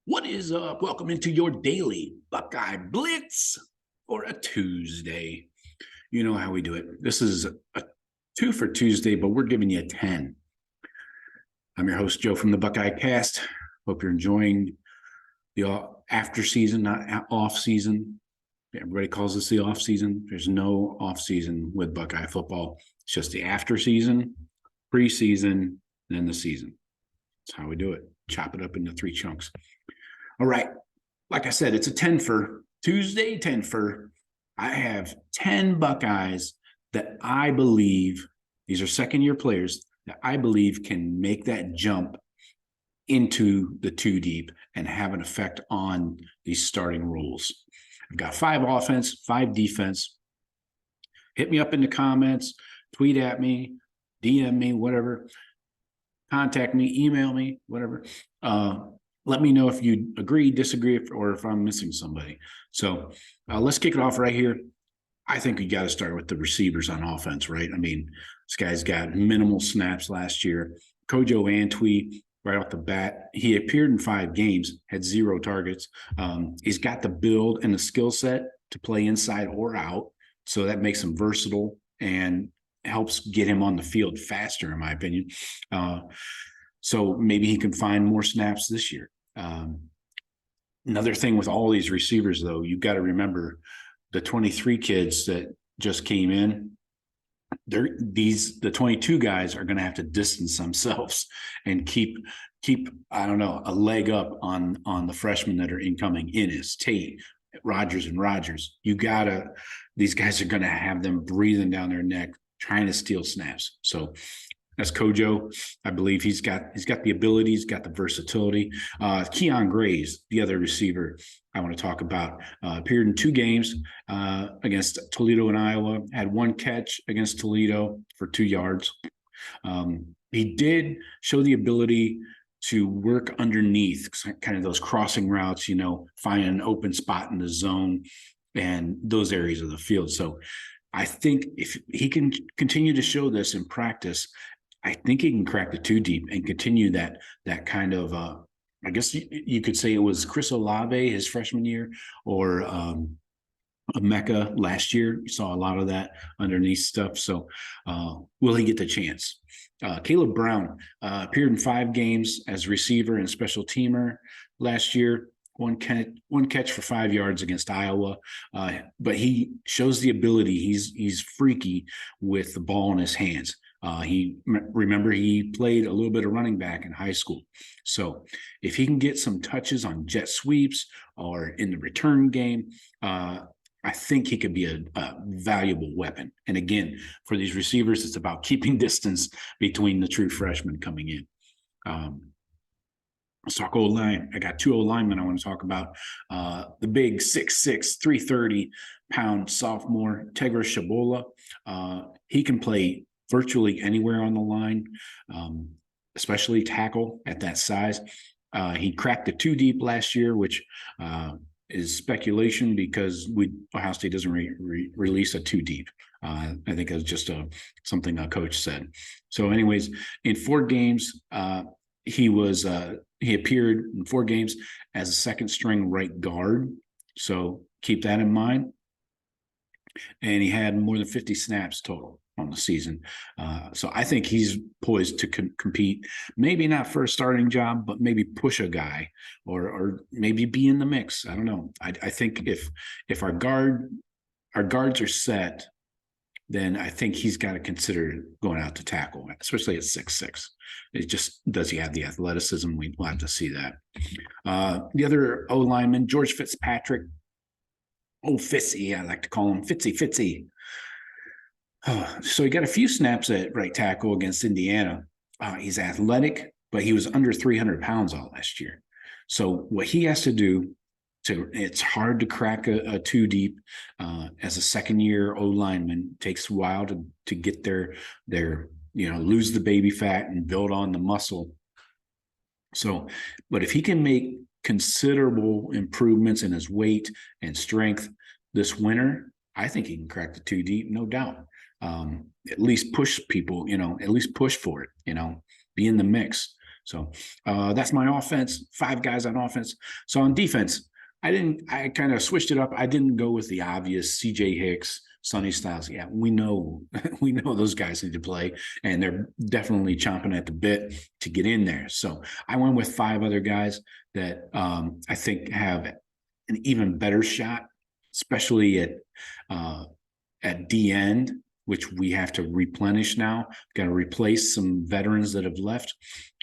What is up? Welcome into your daily Buckeye Blitz for a Tuesday. You know how we do it. This is a 2 for Tuesday, but we're giving you a 10. I'm your host, Joe from the Buckeye Cast. Hope you're enjoying the after season, not off season. Everybody calls this the off season. There's no off season with Buckeye football. It's just the after season, preseason, and then the season. That's how we do it. Chop it up into 3 chunks. All right. Like I said, it's a 10 for Tuesday, 10 for. I have 10 Buckeyes that I believe, these are second-year players, that I believe can make that jump into the 2 deep and have an effect on these starting roles. I've got 5 offense, 5 defense. Hit me up in the comments, tweet at me, DM me, whatever. Contact me, email me, whatever. Let me know if you agree, disagree, or if I'm missing somebody. So let's kick it off right here. I think we got to start with the receivers on offense, right? I mean, this guy's got minimal snaps last year. Kojo Antwi, right off the bat, he appeared in 5 games, had 0 targets. He's got the build and the skill set to play inside or out, so that makes him versatile and helps get him on the field faster, in my opinion. So maybe he can find more snaps this year. Another thing with all these receivers, though, you've got to remember the 23 kids that just came in. The 22 guys are going to have to distance themselves and keep I don't know, a leg up on the freshmen that are incoming. Innis, Tate, Rogers, and Rogers. These guys are going to have them breathing down their neck, trying to steal snaps. So that's Kojo. I believe he's got the ability, he's got the versatility. Keon Grays, the other receiver I want to talk about, appeared in 2 games against Toledo and Iowa, had 1 catch against Toledo for 2 yards. He did show the ability to work underneath, kind of those crossing routes, find an open spot in the zone and those areas of the field. So I think if he can continue to show this in practice, I think he can crack the 2 deep and continue that kind of, I guess you could say it was Chris Olave his freshman year, or Mecca last year. You saw a lot of that underneath stuff. So will he get the chance? Caleb Brown appeared in 5 games as receiver and special teamer last year. One catch for 5 yards against Iowa, but he shows the ability. He's freaky with the ball in his hands. He played a little bit of running back in high school. So if he can get some touches on jet sweeps or in the return game, I think he could be a valuable weapon. And again, for these receivers, it's about keeping distance between the true freshmen coming in. Let's talk O-line. I got 2 O-linemen I want to talk about. The big 6'6", 330-pound sophomore, Tegra Shabola. He can play virtually anywhere on the line, especially tackle at that size. He cracked the 2 deep last year, which is speculation because Ohio State doesn't release a 2 deep. I think it was just something a coach said. So anyways, in 4 games, he appeared in 4 games as a second string right guard. So keep that in mind. And he had more than 50 snaps total on the season. So I think he's poised to compete, maybe not for a starting job, but maybe push a guy or maybe be in the mix. I don't know. I think if our guards are set, then I think he's got to consider going out to tackle, especially at 6'6". It just, does he have the athleticism? We'll have to see that. The other O-lineman, George Fitzpatrick. Oh, Fitzy, I like to call him Fitzy. So he got a few snaps at right tackle against Indiana. He's athletic, but he was under 300 pounds all last year. So what he has to do, it's hard to crack a 2 deep as a second-year O-lineman. It takes a while to get their lose the baby fat and build on the muscle. So, but if he can make considerable improvements in his weight and strength this winter, I think he can crack the 2 deep, no doubt. At least push people, at least push for it, be in the mix. So that's my offense, 5 guys on offense. So on defense, I kind of switched it up. I didn't go with the obvious CJ Hicks, Sonny Styles. Yeah, we know those guys need to play, and they're definitely chomping at the bit to get in there. So I went with 5 other guys that I think have an even better shot, especially at D end, which we have to replenish now. Got to replace some veterans that have left.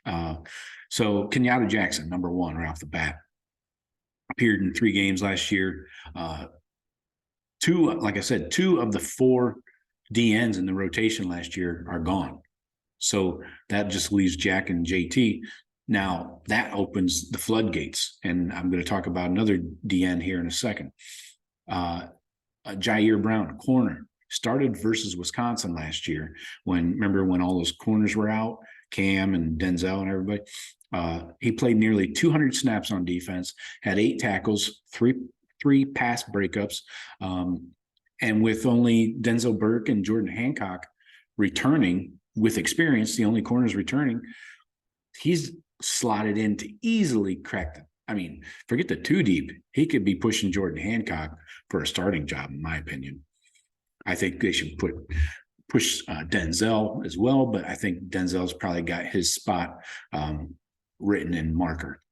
So Kenyatta Jackson, number 1, right off the bat, appeared in 3 games last year. 2, like I said, 2 of the 4 DNs in the rotation last year are gone. So that just leaves Jack and JT. Now that opens the floodgates, and I'm going to talk about another DN here in a second. Jair Brown, corner, started versus Wisconsin last year. Remember when all those corners were out, Cam and Denzel and everybody. He played nearly 200 snaps on defense, had 8 tackles, three pass breakups, and with only Denzel Burke and Jordan Hancock returning with experience, the only corners returning, he's slotted in to easily crack them. I mean, forget the 2 deep. He could be pushing Jordan Hancock for a starting job, in my opinion. I think they should push Denzel as well, but I think Denzel's probably got his spot written in marker.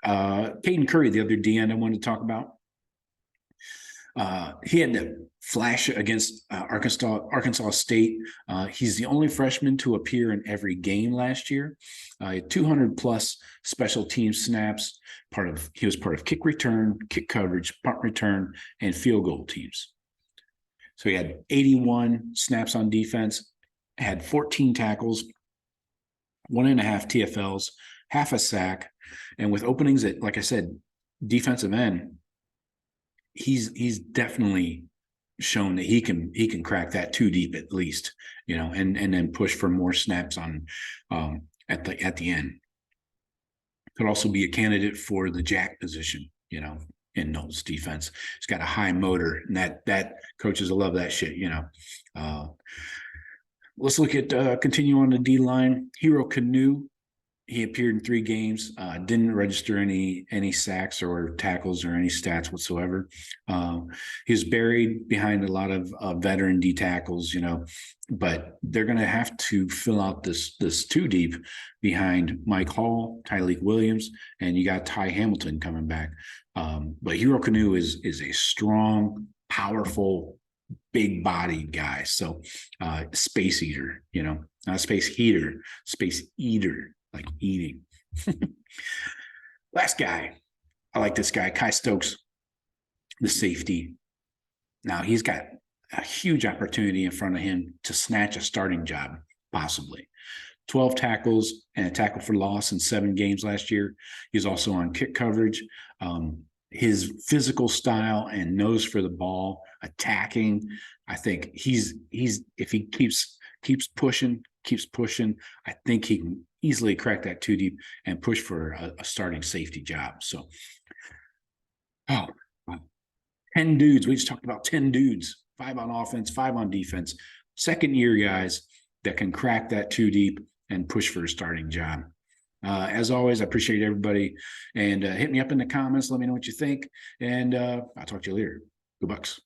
Caden Curry, the other DN I wanted to talk about. He had the flash against Arkansas State. He's the only freshman to appear in every game last year. 200 plus special team snaps. He was part of kick return, kick coverage, punt return, and field goal teams. So he had 81 snaps on defense, had 14 tackles, 1.5 TFLs, half a sack, and with openings at, like I said, defensive end, he's definitely shown that he can crack that 2 deep at least, and then push for more snaps on at the end. Could also be a candidate for the jack position, in Knowles' defense. He's got a high motor, and that coaches will love that shit, Let's look at continue on the D line. Hero Canoe. He appeared in 3 games, didn't register any sacks or tackles or any stats whatsoever. He was buried behind a lot of veteran D tackles, but they're going to have to fill out this 2 deep behind Mike Hall, Tyleek Williams, and you got Ty Hamilton coming back. But Hero Canoe is a strong, powerful, big-bodied guy. So space eater, not space heater, space eater. Like eating. Last guy. I like this guy, Kai Stokes, the safety. Now he's got a huge opportunity in front of him to snatch a starting job, possibly. 12 tackles and a tackle for loss in 7 games last year. He's also on kick coverage. His physical style and nose for the ball, attacking. I think he's if he keeps pushing, I think he can easily crack that 2 deep and push for a starting safety job. So, 10 dudes. We just talked about 10 dudes, 5 on offense, 5 on defense. Second year guys that can crack that 2 deep and push for a starting job. As always, I appreciate everybody, and hit me up in the comments. Let me know what you think, and I'll talk to you later. Go Bucks.